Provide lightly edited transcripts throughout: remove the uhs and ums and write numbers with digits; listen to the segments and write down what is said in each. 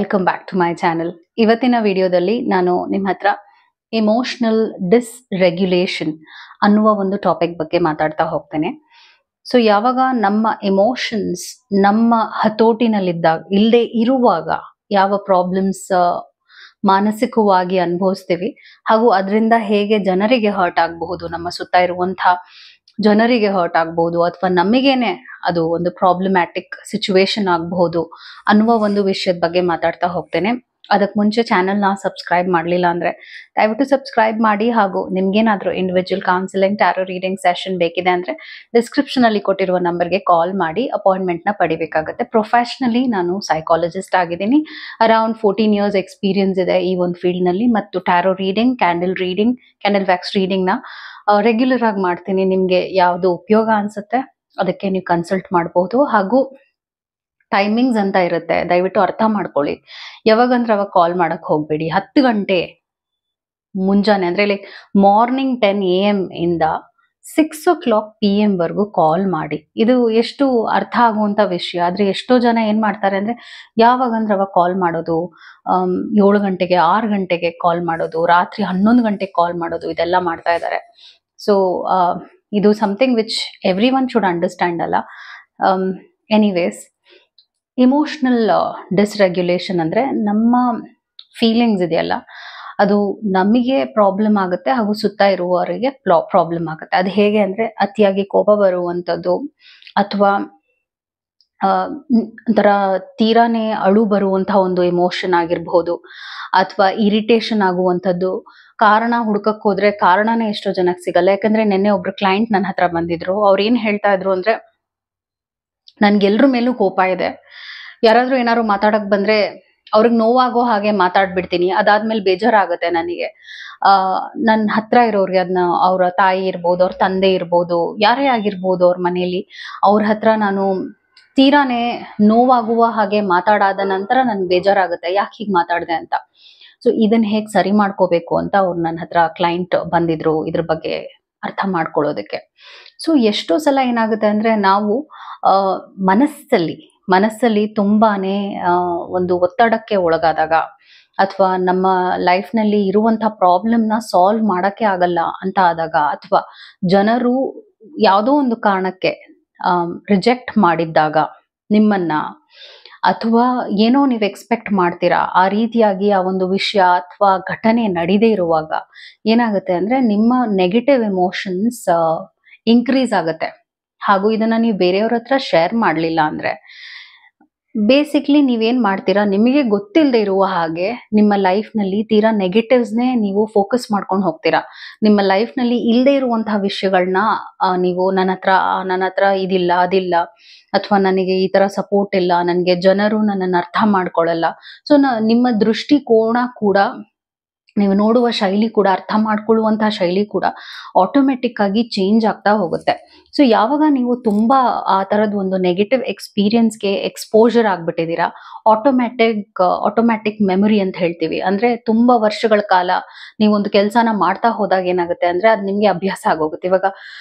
Welcome back to my channel. ಇವತ್ತಿನ ವಿಡಿಯೋದಲ್ಲಿ ನಾನು ನಿಮ್ಮ ಹತ್ರ ಎಮೋಷನಲ್ ಡಿಸ್ರೆಗ್ಯುಲೇಷನ್ ಅನ್ನುವ ಒಂದು ಟಾಪಿಕ್ ಬಗ್ಗೆ ಮಾತಾಡ್ತಾ ಹೋಗ್ತೇನೆ. ಸೊ ಯಾವಾಗ ನಮ್ಮ ಎಮೋಷನ್ಸ್ ನಮ್ಮ ಹತೋಟಿನಲ್ಲಿದ್ದಾಗ ಇಲ್ಲದೆ ಇರುವಾಗ ಯಾವ ಪ್ರಾಬ್ಲಮ್ಸ್ ಮಾನಸಿಕವಾಗಿ ಅನುಭವಿಸ್ತೀವಿ ಹಾಗೂ ಅದರಿಂದ ಹೇಗೆ ಜನರಿಗೆ ಹರ್ಟ್ ಆಗಬಹುದು, ನಮ್ಮ ಸುತ್ತ ಇರುವಂತಹ ಜನರಿಗೆ ಹರ್ಟ್ ಆಗಬಹುದು ಅಥವಾ ನಮಗೇನೆ ಅದು ಒಂದು ಪ್ರಾಬ್ಲಮ್ಯಾಟಿಕ್ ಸಿಚುವೇಶನ್ ಆಗಬಹುದು ಅನ್ನುವ ಒಂದು ವಿಷಯದ ಬಗ್ಗೆ ಮಾತಾಡ್ತಾ ಹೋಗ್ತೇನೆ. ಅದಕ್ಕೆ ಮುಂಚೆ ಚಾನೆಲ್ನ ಸಬ್ಸ್ಕ್ರೈಬ್ ಮಾಡಲಿಲ್ಲ ಅಂದ್ರೆ ದಯವಿಟ್ಟು ಸಬ್ಸ್ಕ್ರೈಬ್ ಮಾಡಿ. ಹಾಗೂ ನಿಮ್ಗೇನಾದ್ರೂ individual counselling, tarot reading session ಬೇಕಿದೆ ಅಂದ್ರೆ ಡಿಸ್ಕ್ರಿಪ್ಷನ್ ಅಲ್ಲಿ ಕೊಟ್ಟಿರುವ ನಂಬರ್ಗೆ ಕಾಲ್ ಮಾಡಿ ಅಪಾಯಿಂಟ್ಮೆಂಟ್ ನ ಪಡಿಬೇಕಾಗುತ್ತೆ. ಪ್ರೊಫೆಷನಲಿ ನಾನು ಸೈಕಾಲಜಿಸ್ಟ್ ಆಗಿದ್ದೀನಿ. ಅರೌಂಡ್ 14 ಇಯರ್ಸ್ ಎಕ್ಸ್ಪೀರಿಯನ್ಸ್ ಇದೆ ಈ ಒಂದು ಫೀಲ್ಡ್ ನಲ್ಲಿ. ಮತ್ತು tarot reading, candle wax reading ನ ರೆಗ್ಯುಲರ್ ಆಗಿ ಮಾಡ್ತೀನಿ. ನಿಮ್ಗೆ ಯಾವ್ದು ಉಪಯೋಗ ಅನ್ಸುತ್ತೆ ಅದಕ್ಕೆ ನೀವು ಕನ್ಸಲ್ಟ್ ಮಾಡಬಹುದು. ಹಾಗೂ ಟೈಮಿಂಗ್ಸ್ ಅಂತ ಇರುತ್ತೆ, ದಯವಿಟ್ಟು ಅರ್ಥ ಮಾಡ್ಕೊಳ್ಳಿ. ಯಾವಾಗಂದ್ರೆ ಅವಾಗ ಕಾಲ್ ಮಾಡಕ್ ಹೋಗ್ಬೇಡಿ. 10 ಗಂಟೆ ಮುಂಜಾನೆ ಅಂದ್ರೆ ಲೈಕ್ ಮಾರ್ನಿಂಗ್ 10 AM ಇಂದ 6 o'clock PM ವರ್ಗು ಕಾಲ್ ಮಾಡಿ. ಇದು ಎಷ್ಟು ಅರ್ಥ ಆಗುವಂತ ವಿಷಯ. ಆದ್ರೆ ಎಷ್ಟೋ ಜನ ಏನ್ ಮಾಡ್ತಾರೆ ಅಂದ್ರೆ ಯಾವಾಗಂದ್ರೆ ಅವಾಗ ಕಾಲ್ ಮಾಡೋದು, 7 ಗಂಟೆಗೆ 6 ಗಂಟೆಗೆ ಕಾಲ್ ಮಾಡೋದು, ರಾತ್ರಿ 11 ಗಂಟೆಗೆ ಕಾಲ್ ಮಾಡೋದು, ಇದೆಲ್ಲ ಮಾಡ್ತಾ ಇದ್ದಾರೆ. ಸೊ ಇದು something which every one should understand ಅಲ್ಲ. ಎನಿವೇಸ್, ಇಮೋಷನಲ್ ಡಿಸ್ರೆಗ್ಯುಲೇಷನ್ ಅಂದ್ರೆ ನಮ್ಮ ಫೀಲಿಂಗ್ಸ್ ಇದೆಯಲ್ಲ ಅದು ನಮಗೆ ಪ್ರಾಬ್ಲಮ್ ಆಗುತ್ತೆ ಹಾಗೂ ಸುತ್ತ ಇರುವವರಿಗೆ ಪ್ರಾಬ್ಲಮ್ ಆಗುತ್ತೆ. ಅದು ಹೇಗೆ ಅಂದ್ರೆ ಅತಿಯಾಗಿ ಕೋಪ ಬರುವಂಥದ್ದು, ಅಥವಾ ಒಂಥರ ತೀರಾನೇ ಅಳು ಬರುವಂತಹ ಒಂದು ಎಮೋಷನ್ ಆಗಿರ್ಬಹುದು, ಅಥವಾ ಇರಿಟೇಷನ್ ಆಗುವಂಥದ್ದು. ಕಾರಣ ಹುಡ್ಕಕ್ ಹೋದ್ರೆ ಕಾರಣನೇ ಎಷ್ಟೋ ಜನಕ್ಕೆ ಸಿಗಲ್ಲ. ಯಾಕಂದ್ರೆ ನಿನ್ನೆ ಒಬ್ರು ಕ್ಲೈಂಟ್ ನನ್ನ ಹತ್ರ ಬಂದಿದ್ರು. ಅವ್ರು ಏನ್ ಹೇಳ್ತಾ ಇದ್ರು ಅಂದ್ರೆ, ನನ್ಗೆಲ್ರ ಮೇಲೂ ಕೋಪ ಇದೆ, ಯಾರಾದ್ರೂ ಏನಾದ್ರು ಮಾತಾಡಕ್ ಬಂದ್ರೆ ಅವ್ರಿಗೆ ನೋವಾಗೋ ಹಾಗೆ ಮಾತಾಡ್ಬಿಡ್ತೀನಿ, ಅದಾದ್ಮೇಲೆ ಬೇಜಾರಾಗುತ್ತೆ ನನಗೆ. ನನ್ನ ಹತ್ರ ಇರೋರ್ಗೆ ಅದನ್ನ ಅವ್ರ ತಾಯಿ ಇರ್ಬೋದು, ಅವ್ರ ತಂದೆ ಇರ್ಬೋದು, ಯಾರೇ ಆಗಿರ್ಬೋದು, ಅವ್ರ ಮನೇಲಿ ಅವ್ರ ಹತ್ರ ನಾನು ತೀರಾನೇ ನೋವಾಗುವ ಹಾಗೆ ಮಾತಾಡಾದ ನಂತರ ನನ್ಗೆ ಬೇಜಾರಾಗುತ್ತೆ, ಯಾಕೆ ಹೀಗೆ ಮಾತಾಡಿದೆ ಅಂತ. ಸೊ ಇದನ್ನ ಹೇಗೆ ಸರಿ ಮಾಡ್ಕೋಬೇಕು ಅಂತ ಅವ್ರು ನನ್ನ ಹತ್ರ ಕ್ಲೈಂಟ್ ಬಂದಿದ್ರು ಇದ್ರ ಬಗ್ಗೆ ಅರ್ಥ ಮಾಡ್ಕೊಳ್ಳೋದಕ್ಕೆ. ಸೊ ಎಷ್ಟೋ ಸಲ ಏನಾಗುತ್ತೆ ಅಂದ್ರೆ ನಾವು ಮನಸ್ಸಲ್ಲಿ ತುಂಬಾನೇ ಒಂದು ಒತ್ತಡಕ್ಕೆ ಒಳಗಾದಾಗ, ಅಥವಾ ನಮ್ಮ ಲೈಫ್ ನಲ್ಲಿ ಇರುವಂತಹ ಪ್ರಾಬ್ಲಮ್ ನ ಸಾಲ್ವ್ ಮಾಡಕ್ಕೆ ಆಗಲ್ಲ ಅಂತ ಆದಾಗ, ಅಥವಾ ಜನರು ಯಾವುದೋ ಒಂದು ಕಾರಣಕ್ಕೆ ರಿಜೆಕ್ಟ್ ಮಾಡಿದ್ದಾಗ ನಿಮ್ಮನ್ನ, ಅಥವಾ ಏನೋ ನೀವು ಎಕ್ಸ್ಪೆಕ್ಟ್ ಮಾಡ್ತೀರಾ ಆ ರೀತಿಯಾಗಿ ಆ ಒಂದು ವಿಷಯ ಅಥವಾ ಘಟನೆ ನಡೀದೇ ಇರುವಾಗ ಏನಾಗುತ್ತೆ ಅಂದ್ರೆ ನಿಮ್ಮ ನೆಗೆಟಿವ್ ಎಮೋಷನ್ಸ್ ಇನ್ಕ್ರೀಸ್ ಆಗುತ್ತೆ. ಹಾಗೂ ಇದನ್ನ ನೀವು ಬೇರೆಯವ್ರ ಹತ್ರ ಶೇರ್ ಮಾಡ್ಲಿಲ್ಲ ಅಂದ್ರೆ ಬೇಸಿಕ್ಲಿ ನೀವೇನ್ ಮಾಡ್ತೀರಾ, ನಿಮಗೆ ಗೊತ್ತಿಲ್ಲದೆ ಇರುವ ಹಾಗೆ ನಿಮ್ಮ ಲೈಫ್ ನಲ್ಲಿ ತೀರಾ ನೆಗೆಟಿವ್ಸ್ನೇ ನೀವು ಫೋಕಸ್ ಮಾಡ್ಕೊಂಡು ಹೋಗ್ತೀರಾ. ನಿಮ್ಮ ಲೈಫ್ ನಲ್ಲಿ ಇಲ್ಲದೆ ಇರುವಂತಹ ವಿಷಯಗಳನ್ನ ನೀವು ನನ್ನ ಹತ್ರ ಇದಿಲ್ಲ ಅದಿಲ್ಲ, ಅಥವಾ ನನಗೆ ಈ ತರ ಸಪೋರ್ಟ್ ಇಲ್ಲ, ನನಗೆ ಜನರು ನನ್ನನ್ನು ಅರ್ಥ ಮಾಡ್ಕೊಳ್ಳಲ್ಲ. ಸೊ ನಿಮ್ಮ ದೃಷ್ಟಿಕೋನ ಕೂಡ, ನೀವು ನೋಡುವ ಶೈಲಿ ಕೂಡ, ಅರ್ಥ ಮಾಡ್ಕೊಳ್ಳುವಂತಹ ಶೈಲಿ ಕೂಡ ಆಟೋಮೆಟಿಕ್ ಆಗಿ ಚೇಂಜ್ ಆಗ್ತಾ ಹೋಗುತ್ತೆ. ಸೊ ಯಾವಾಗ ನೀವು ತುಂಬಾ ಆ ತರದ ಒಂದು ನೆಗೆಟಿವ್ ಎಕ್ಸ್ಪೀರಿಯನ್ಸ್ಗೆ ಎಕ್ಸ್ಪೋಜರ್ ಆಗ್ಬಿಟ್ಟಿದ್ದೀರಾ, ಆಟೋಮ್ಯಾಟಿಕ್ ಮೆಮೊರಿ ಅಂತ ಹೇಳ್ತೀವಿ. ಅಂದ್ರೆ ತುಂಬಾ ವರ್ಷಗಳ ಕಾಲ ನೀವು ಒಂದು ಕೆಲಸನ ಮಾಡ್ತಾ ಹೋದಾಗ ಏನಾಗುತ್ತೆ ಅಂದ್ರೆ ಅದು ನಿಮ್ಗೆ ಅಭ್ಯಾಸ ಆಗೋಗುತ್ತೆ. ಇವಾಗ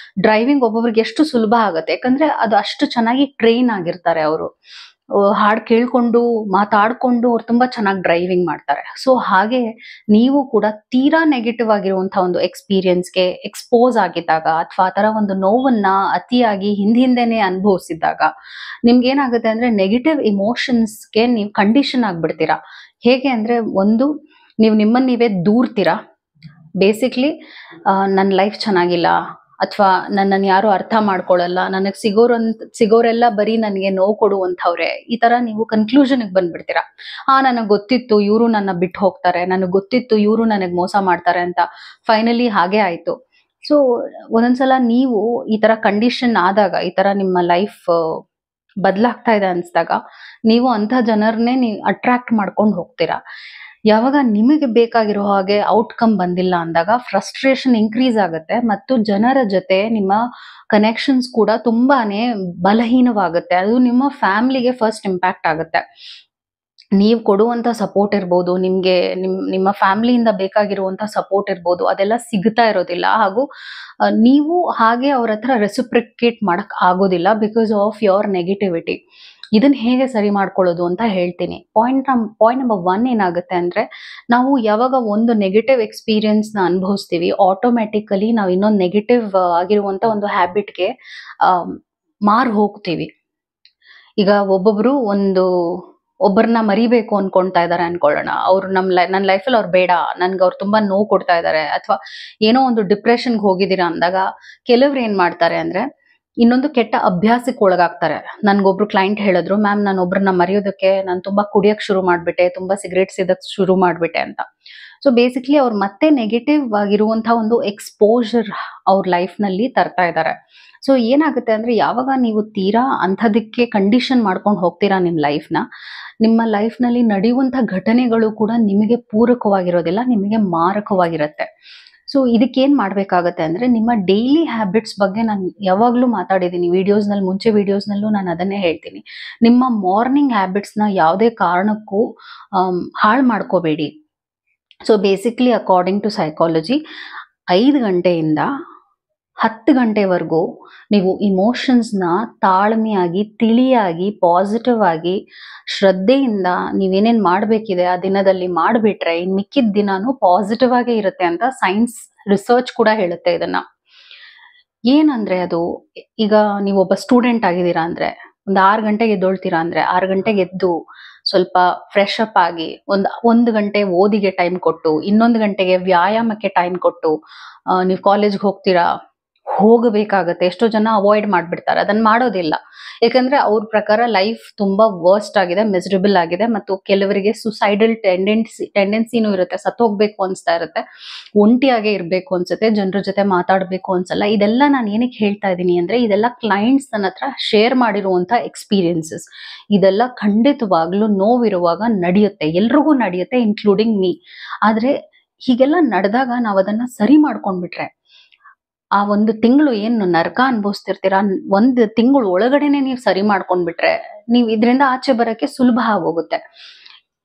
ಡ್ರೈವಿಂಗ್ ಒಬ್ಬೊಬ್ರಿಗೆ ಎಷ್ಟು ಸುಲಭ ಆಗುತ್ತೆ, ಯಾಕಂದ್ರೆ ಅದು ಅಷ್ಟು ಚೆನ್ನಾಗಿ ಟ್ರೈನ್ ಆಗಿರ್ತಾರೆ. ಅವರು ಹಾಡು ಕೇಳ್ಕೊಂಡು ಮಾತಾಡ್ಕೊಂಡು ಅವ್ರು ತುಂಬಾ ಚೆನ್ನಾಗಿ ಡ್ರೈವಿಂಗ್ ಮಾಡ್ತಾರೆ. ಸೊ ಹಾಗೆ ನೀವು ಕೂಡ ತೀರಾ ನೆಗೆಟಿವ್ ಆಗಿರುವಂತಹ ಒಂದು ಎಕ್ಸ್ಪೀರಿಯನ್ಸ್ಗೆ ಎಕ್ಸ್ಪೋಸ್ ಆಗಿದ್ದಾಗ, ಅಥವಾ ಆ ತರ ಒಂದು ನೋವನ್ನ ಅತಿಯಾಗಿ ಹಿಂದೆನೆ ಅನುಭವಿಸಿದಾಗ ನಿಮ್ಗೆ ಏನಾಗುತ್ತೆ ಅಂದ್ರೆ ನೆಗೆಟಿವ್ ಇಮೋಷನ್ಸ್ಗೆ ನೀವು ಕಂಡೀಷನ್ ಆಗ್ಬಿಡ್ತೀರಾ. ಹೇಗೆ ಅಂದ್ರೆ, ಒಂದು ನೀವು ನಿಮ್ಮನ್ನ ನೀವೇ ದೂರ್ತೀರಾ. ಬೇಸಿಕ್ಲಿ ನನ್ನ ಲೈಫ್ ಚೆನ್ನಾಗಿಲ್ಲ, ಅಥವಾ ನನ್ನನ್ನು ಯಾರು ಅರ್ಥ ಮಾಡ್ಕೊಳ್ಳಲ್ಲ, ನನಗೆ ಸಿಗೋರೆಲ್ಲ ಬರೀ ನನಗೆ ನೋವು ಕೊಡುವಂಥವ್ರೆ, ಈ ತರ ನೀವು ಕನ್ಕ್ಲೂಷನ್ಗೆ ಬಂದ್ಬಿಡ್ತೀರಾ. ನನಗೆ ಗೊತ್ತಿತ್ತು ಇವರು ನನ್ನ ಬಿಟ್ಟು ಹೋಗ್ತಾರೆ, ನನಗೆ ಗೊತ್ತಿತ್ತು ಇವರು ನನಗೆ ಮೋಸ ಮಾಡ್ತಾರೆ ಅಂತ. ಫೈನಲಿ ಹಾಗೆ ಆಯ್ತು. ಸೊ ಒಂದೊಂದ್ಸಲ ನೀವು ಈ ತರ ಕಂಡೀಷನ್ ಆದಾಗ, ಈ ತರ ನಿಮ್ಮ ಲೈಫ್ ಬದಲಾಗ್ತಾ ಇದೆ ಅನ್ಸ್ದಾಗ, ನೀವು ಅಂಥ ಜನರನ್ನೇ ನೀವು ಅಟ್ರಾಕ್ಟ್ ಮಾಡ್ಕೊಂಡು ಹೋಗ್ತೀರಾ. ಯಾವಾಗ ನಿಮಗೆ ಬೇಕಾಗಿರೋ ಹಾಗೆ ಔಟ್ಕಮ್ ಬಂದಿಲ್ಲ ಅಂದಾಗ ಫ್ರಸ್ಟ್ರೇಷನ್ ಇನ್ಕ್ರೀಸ್ ಆಗುತ್ತೆ, ಮತ್ತು ಜನರ ಜೊತೆ ನಿಮ್ಮ ಕನೆಕ್ಷನ್ಸ್ ಕೂಡ ತುಂಬಾನೇ ಬಲಹೀನವಾಗುತ್ತೆ. ಅದು ನಿಮ್ಮ ಫ್ಯಾಮಿಲಿಗೆ ಫಸ್ಟ್ ಇಂಪ್ಯಾಕ್ಟ್ ಆಗುತ್ತೆ. ನೀವು ಕೊಡುವಂತ ಸಪೋರ್ಟ್ ಇರ್ಬೋದು, ನಿಮ್ಮ ಫ್ಯಾಮಿಲಿಯಿಂದ ಬೇಕಾಗಿರುವಂತ ಸಪೋರ್ಟ್ ಇರ್ಬೋದು, ಅದೆಲ್ಲ ಸಿಗ್ತಾ ಇರೋದಿಲ್ಲ. ಹಾಗೂ ನೀವು ಹಾಗೆ ಅವ್ರ ಹತ್ರ ರೆಸಿಪ್ರಿಕೇಟ್ ಮಾಡಕ್ ಆಗೋದಿಲ್ಲ ಬಿಕಾಸ್ ಆಫ್ ಯೋರ್ ನೆಗೆಟಿವಿಟಿ. ಇದನ್ನ ಹೇಗೆ ಸರಿ ಮಾಡ್ಕೊಳ್ಳೋದು ಅಂತ ಹೇಳ್ತೀನಿ. ಪಾಯಿಂಟ್ ನಂಬರ್ 1 ಏನಾಗುತ್ತೆ ಅಂದ್ರೆ, ನಾವು ಯಾವಾಗ ಒಂದು ನೆಗೆಟಿವ್ ಎಕ್ಸ್ಪೀರಿಯನ್ಸ್ ನ ಅನುಭವಿಸ್ತೀವಿ, ಆಟೋಮ್ಯಾಟಿಕಲಿ ನಾವು ಇನ್ನೊಂದು ನೆಗೆಟಿವ್ ಆಗಿರುವಂತ ಒಂದು ಹ್ಯಾಬಿಟ್ಗೆ ಮಾರ್ ಹೋಗ್ತೀವಿ. ಈಗ ಒಬ್ಬರನ್ನ ಮರಿಬೇಕು ಅನ್ಕೊಂತಾ ಇದಾರೆ ಅನ್ಕೊಳ್ಳೋಣ. ಅವ್ರು ನನ್ನ ಲೈಫಲ್ಲಿ ಅವ್ರು ಬೇಡ, ನನ್ಗೆ ಅವ್ರು ತುಂಬಾ ನೋವು ಕೊಡ್ತಾ ಇದಾರೆ, ಅಥವಾ ಏನೋ ಒಂದು ಡಿಪ್ರೆಷನ್ಗೆ ಹೋಗಿದ್ದೀರಾ ಅಂದಾಗ ಕೆಲವ್ರು ಏನ್ ಮಾಡ್ತಾರೆ ಅಂದ್ರೆ, ಇನ್ನೊಂದು ಕೆಟ್ಟ ಅಭ್ಯಾಸಕ್ಕೆ ಒಳಗಾಗ್ತಾರೆ. ನನ್ಗೊಬ್ರು ಕ್ಲೈಂಟ್ ಹೇಳಿದ್ರು, ಮ್ಯಾಮ್ ನಾನು ಒಬ್ರನ್ನ ಮರೆಯೋದಕ್ಕೆ ನಾನು ತುಂಬಾ ಕುಡಿಯಕ್ ಶುರು ಮಾಡ್ಬಿಟ್ಟೆ, ತುಂಬಾ ಸಿಗರೇಟ್ ಸೇದಕ್ ಶುರು ಮಾಡ್ಬಿಟ್ಟೆ ಅಂತ. ಸೊ ಬೇಸಿಕ್ಲಿ ಅವ್ರು ಮತ್ತೆ ನೆಗೆಟಿವ್ ಆಗಿರುವಂತಹ ಒಂದು ಎಕ್ಸ್ಪೋಜರ್ ಅವ್ರ ಲೈಫ್ ನಲ್ಲಿ ತರ್ತಾ ಇದ್ದಾರೆ. ಸೊ ಏನಾಗುತ್ತೆ ಅಂದ್ರೆ, ಯಾವಾಗ ನೀವು ತೀರಾ ಅಂಥದಕ್ಕೆ ಕಂಡೀಷನ್ ಮಾಡ್ಕೊಂಡು ಹೋಗ್ತೀರಾ ನಿಮ್ಮ ಲೈಫ್ ನಲ್ಲಿ ನಡೆಯುವಂತಹ ಘಟನೆಗಳು ಕೂಡ ನಿಮಗೆ ಪೂರಕವಾಗಿರೋದಿಲ್ಲ, ನಿಮಗೆ ಮಾರಕವಾಗಿರುತ್ತೆ. ಸೊ ಇದಕ್ಕೇನ್ ಮಾಡ್ಬೇಕಾಗತ್ತೆ ಅಂದ್ರೆ, ನಿಮ್ಮ ಡೈಲಿ ಹ್ಯಾಬಿಟ್ಸ್ ಬಗ್ಗೆ ನಾನು ಯಾವಾಗ್ಲೂ ಮಾತಾಡಿದ್ದೀನಿ ಮುಂಚೆ ವಿಡಿಯೋಸ್ ನಲ್ಲೂ ನಾನು ಅದನ್ನೇ ಹೇಳ್ತೀನಿ. ನಿಮ್ಮ ಮಾರ್ನಿಂಗ್ ಹ್ಯಾಬಿಟ್ಸ್ ನ ಯಾವುದೇ ಕಾರಣಕ್ಕೂ ಹಾಳು ಮಾಡ್ಕೋಬೇಡಿ. So basically according to psychology, 5 ಗಂಟೆಯಿಂದ 10 ಗಂಟೆವರೆಗೂ ನೀವು ಇಮೋಷನ್ಸ್ನ ತಾಳ್ಮೆಯಾಗಿ, ತಿಳಿಯಾಗಿ, ಪಾಸಿಟಿವ್ ಆಗಿ, ಶ್ರದ್ಧೆಯಿಂದ ನೀವೇನೇನ್ ಮಾಡ್ಬೇಕಿದೆ ಆ ದಿನದಲ್ಲಿ ಮಾಡ್ಬಿಟ್ರೆ, ಇನ್ ಮಿಕ್ಕಿದ ದಿನಾನು ಪಾಸಿಟಿವ್ ಆಗೇ ಇರುತ್ತೆ ಅಂತ ಸೈನ್ಸ್ ರಿಸರ್ಚ್ ಕೂಡ ಹೇಳುತ್ತೆ ಇದನ್ನ. ಏನಂದ್ರೆ ಅದು, ಈಗ ನೀವೊಬ್ಬ ಸ್ಟೂಡೆಂಟ್ ಆಗಿದ್ದೀರಾ ಅಂದ್ರೆ, ಒಂದು 6 ಗಂಟೆಗೆ ಎದ್ದೊಳ್ತೀರಾ ಅಂದ್ರೆ 6 ಗಂಟೆಗೆ ಎದ್ದು ಸ್ವಲ್ಪ ಫ್ರೆಶ್ ಅಪ್ ಆಗಿ, ಒಂದು ಗಂಟೆ ಓದಿಗೆ ಟೈಮ್ ಕೊಟ್ಟು, 1 ಗಂಟೆಗೆ ವ್ಯಾಯಾಮಕ್ಕೆ ಟೈಮ್ ಕೊಟ್ಟು, ನೀವು ಕಾಲೇಜ್ಗೆ ಹೋಗಬೇಕಾಗತ್ತೆ. ಎಷ್ಟೋ ಜನ ಅವಾಯ್ಡ್ ಮಾಡ್ಬಿಡ್ತಾರೆ, ಅದನ್ನ ಮಾಡೋದಿಲ್ಲ. ಯಾಕಂದ್ರೆ ಅವ್ರ ಪ್ರಕಾರ ಲೈಫ್ ತುಂಬಾ ವರ್ಸ್ಟ್ ಆಗಿದೆ, ಮಿಸರಬಲ್ ಆಗಿದೆ, ಮತ್ತು ಕೆಲವರಿಗೆ ಸುಸೈಡಲ್ ಟೆಂಡೆನ್ಸಿನೂ ಇರುತ್ತೆ, ಸತ್ತೋಗ್ಬೇಕು ಅನ್ಸ್ತಾ ಇರುತ್ತೆ, ಒಂಟಿಯಾಗೆ ಇರ್ಬೇಕು ಅನ್ಸುತ್ತೆ, ಜನರ ಜೊತೆ ಮಾತಾಡ್ಬೇಕು ಅನ್ಸಲ್ಲ. ಇದೆಲ್ಲ ನಾನು ಏನಕ್ಕೆ ಹೇಳ್ತಾ ಇದ್ದೀನಿ ಅಂದ್ರೆ, ಇದೆಲ್ಲ ಕ್ಲೈಂಟ್ಸ್ ನನ್ನ ಹತ್ರ ಶೇರ್ ಮಾಡಿರುವಂತ ಎಕ್ಸ್ಪೀರಿಯನ್ಸಸ್. ಇದೆಲ್ಲ ಖಂಡಿತವಾಗ್ಲೂ ನೋವಿರುವಾಗ ನಡೆಯುತ್ತೆ, ಎಲ್ರಿಗೂ ನಡೆಯುತ್ತೆ, ಇನ್ಕ್ಲೂಡಿಂಗ್ ಮೀ. ಆದ್ರೆ ಹೀಗೆಲ್ಲ ನಡೆದಾಗ ನಾವು ಅದನ್ನ ಸರಿ ಮಾಡ್ಕೊಂಡ್ಬಿಟ್ರೆ, ಆ 1 ತಿಂಗಳು ಏನು ನರಕ ಅನುಭವಿಸ್ತಿರ್ತೀರಾ, 1 ತಿಂಗಳು ಒಳಗಡೆನೆ ನೀವು ಸರಿ ಮಾಡ್ಕೊಂಡ್ಬಿಟ್ರೆ, ನೀವು ಇದರಿಂದ ಆಚೆ ಬರಕ್ಕೆ ಸುಲಭ ಆಗೋಗುತ್ತೆ.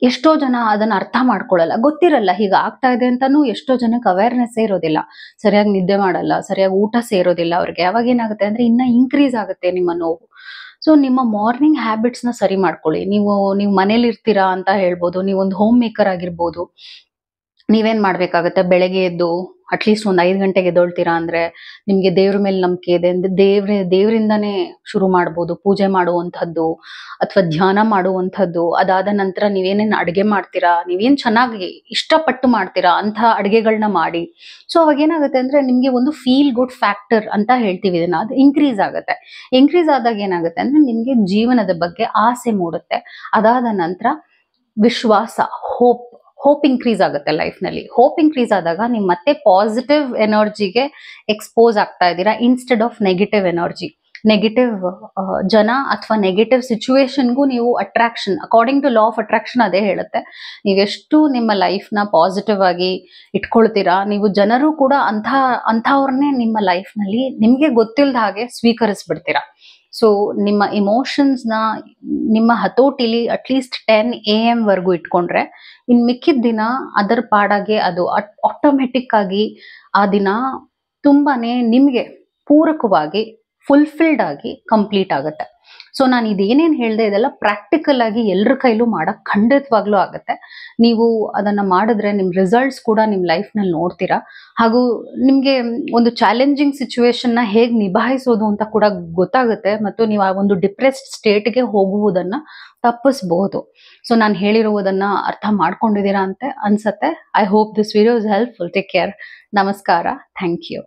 ಎಷ್ಟೋ ಜನ ಅದನ್ನ ಅರ್ಥ ಮಾಡ್ಕೊಳ್ಳಲ್ಲ, ಗೊತ್ತಿರಲ್ಲ ಹೀಗ ಆಗ್ತಾ ಇದೆ ಅಂತಾನು. ಎಷ್ಟೋ ಜನಕ್ಕೆ ಅವೇರ್ನೆಸ್ ಇರೋದಿಲ್ಲ, ಸರಿಯಾಗಿ ನಿದ್ದೆ ಮಾಡಲ್ಲ, ಸರಿಯಾಗಿ ಊಟ ಸೇರೋದಿಲ್ಲ ಅವ್ರಿಗೆ. ಅವಾಗ ಏನಾಗುತ್ತೆ ಅಂದ್ರೆ, ಇನ್ನ ಇನ್ಕ್ರೀಸ್ ಆಗುತ್ತೆ ನಿಮ್ಮ ನೋವು. ಸೊ ನಿಮ್ಮ ಮಾರ್ನಿಂಗ್ ಹ್ಯಾಬಿಟ್ಸ್ ನ ಸರಿ ಮಾಡ್ಕೊಳ್ಳಿ. ನೀವು ಮನೇಲಿ ಇರ್ತೀರಾ ಅಂತ ಹೇಳ್ಬೋದು, ನೀವೊಂದು ಹೋಮ್ ಮೇಕರ್ ಆಗಿರ್ಬೋದು. ನೀವೇನ್ ಮಾಡ್ಬೇಕಾಗತ್ತೆ, ಬೆಳಗ್ಗೆ ಎದ್ದು ಅಟ್ಲೀಸ್ಟ್ ಒಂದು 5 ಗಂಟೆಗೆ ಎದ್ದೊಳ್ತೀರಾ ಅಂದ್ರೆ, ನಿಮ್ಗೆ ದೇವ್ರ ಮೇಲೆ ನಂಬಿಕೆ ಇದೆ ಅಂದ್ರೆ ದೇವರಿಂದಾನೇ ಶುರು ಮಾಡ್ಬೋದು, ಪೂಜೆ ಮಾಡುವಂಥದ್ದು ಅಥವಾ ಧ್ಯಾನ ಮಾಡುವಂಥದ್ದು. ಅದಾದ ನಂತರ ನೀವೇನೇನ್ ಅಡುಗೆ ಮಾಡ್ತೀರಾ, ನೀವೇನ್ ಚೆನ್ನಾಗಿ ಇಷ್ಟಪಟ್ಟು ಮಾಡ್ತೀರಾ ಅಂತ ಅಡುಗೆಗಳನ್ನ ಮಾಡಿ. ಸೊ ಅವಾಗ ಏನಾಗುತ್ತೆ ಅಂದ್ರೆ, ನಿಮ್ಗೆ ಒಂದು ಫೀಲ್ ಗುಡ್ ಫ್ಯಾಕ್ಟರ್ ಅಂತ ಹೇಳ್ತೀವಿ ಇದನ್ನ, ಅದು ಇನ್ಕ್ರೀಸ್ ಆಗುತ್ತೆ. ಇನ್ಕ್ರೀಸ್ ಆದಾಗ ಏನಾಗುತ್ತೆ ಅಂದ್ರೆ, ನಿಮ್ಗೆ ಜೀವನದ ಬಗ್ಗೆ ಆಸೆ ಮೂಡುತ್ತೆ. ಅದಾದ ನಂತರ ವಿಶ್ವಾಸ, ಹೋಪ್ ಇನ್ಕ್ರೀಸ್ ಆಗುತ್ತೆ ಲೈಫ್ ನಲ್ಲಿ. ಹೋಪ್ ಇನ್ಕ್ರೀಸ್ ಆದಾಗ ನೀವು ಮತ್ತೆ ಪಾಸಿಟಿವ್ ಎನರ್ಜಿಗೆ ಎಕ್ಸ್ಪೋಸ್ ಆಗ್ತಾ ಇದ್ದೀರಾ, instead of negative energy. Negative ಜನ ಅಥವಾ ನೆಗೆಟಿವ್ ಸಿಚುವೇಶನ್ಗೂ ನೀವು attraction, according to law of attraction ಅದೇ ಹೇಳುತ್ತೆ. ನೀವೆಷ್ಟು ನಿಮ್ಮ ಲೈಫ್ನ ಪಾಸಿಟಿವ್ ಆಗಿ ಇಟ್ಕೊಳ್ತೀರಾ, ನೀವು ಜನರು ಕೂಡ ಅಂಥವ್ರನ್ನೇ ನಿಮ್ಮ ಲೈಫ್ನಲ್ಲಿ ನಿಮ್ಗೆ ಗೊತ್ತಿಲ್ಲದ ಹಾಗೆ ಸ್ವೀಕರಿಸ್ಬಿಡ್ತೀರಾ. ಸೊ ನಿಮ್ಮ ಇಮೋಷನ್ಸ್ನ ನಿಮ್ಮ ಹತೋಟಿಲಿ ಅಟ್ಲೀಸ್ಟ್ 10 AM ವರೆಗೂ ಇಟ್ಕೊಂಡ್ರೆ, ಇನ್ ಮಿಕ್ಕಿದ ದಿನ ಅದರ ಪಾಡಾಗೆ ಅದು ಆಟೋಮೆಟಿಕ್ ಆಗಿ ಆ ದಿನ ತುಂಬಾನೇ ನಿಮ್ಗೆ ಪೂರಕವಾಗಿ, ಫುಲ್ಫಿಲ್ಡ್ ಆಗಿ ಕಂಪ್ಲೀಟ್ ಆಗುತ್ತೆ. ಸೊ ನಾನು ಇದೇನೇನು ಹೇಳಿದೆ, ಇದೆಲ್ಲ ಪ್ರಾಕ್ಟಿಕಲ್ ಆಗಿ ಎಲ್ಲರ ಕೈಲೂ ಮಾಡಕ್ ಖಂಡಿತವಾಗ್ಲೂ ಆಗುತ್ತೆ. ನೀವು ಅದನ್ನ ಮಾಡಿದ್ರೆ ನಿಮ್ ರಿಸಲ್ಟ್ಸ್ ಕೂಡ ನಿಮ್ ಲೈಫ್ ನಲ್ಲಿ ನೋಡ್ತೀರಾ. ಹಾಗೂ ನಿಮ್ಗೆ ಒಂದು ಚಾಲೆಂಜಿಂಗ್ ಸಿಚುವೇಶನ್ ನ ಹೇಗ್ ನಿಭಾಯಿಸೋದು ಅಂತ ಕೂಡ ಗೊತ್ತಾಗುತ್ತೆ, ಮತ್ತು ನೀವು ಆ ಒಂದು ಡಿಪ್ರೆಸ್ಡ್ ಸ್ಟೇಟ್ಗೆ ಹೋಗುವುದನ್ನ ತಪ್ಪಿಸಬಹುದು. ಸೊ ನಾನು ಹೇಳಿರುವುದನ್ನ ಅರ್ಥ ಮಾಡ್ಕೊಂಡಿದ್ದೀರಾ ಅಂತ ಅನ್ಸತ್ತೆ. I hope this video is helpful. Take care. ನಮಸ್ಕಾರ. Thank you.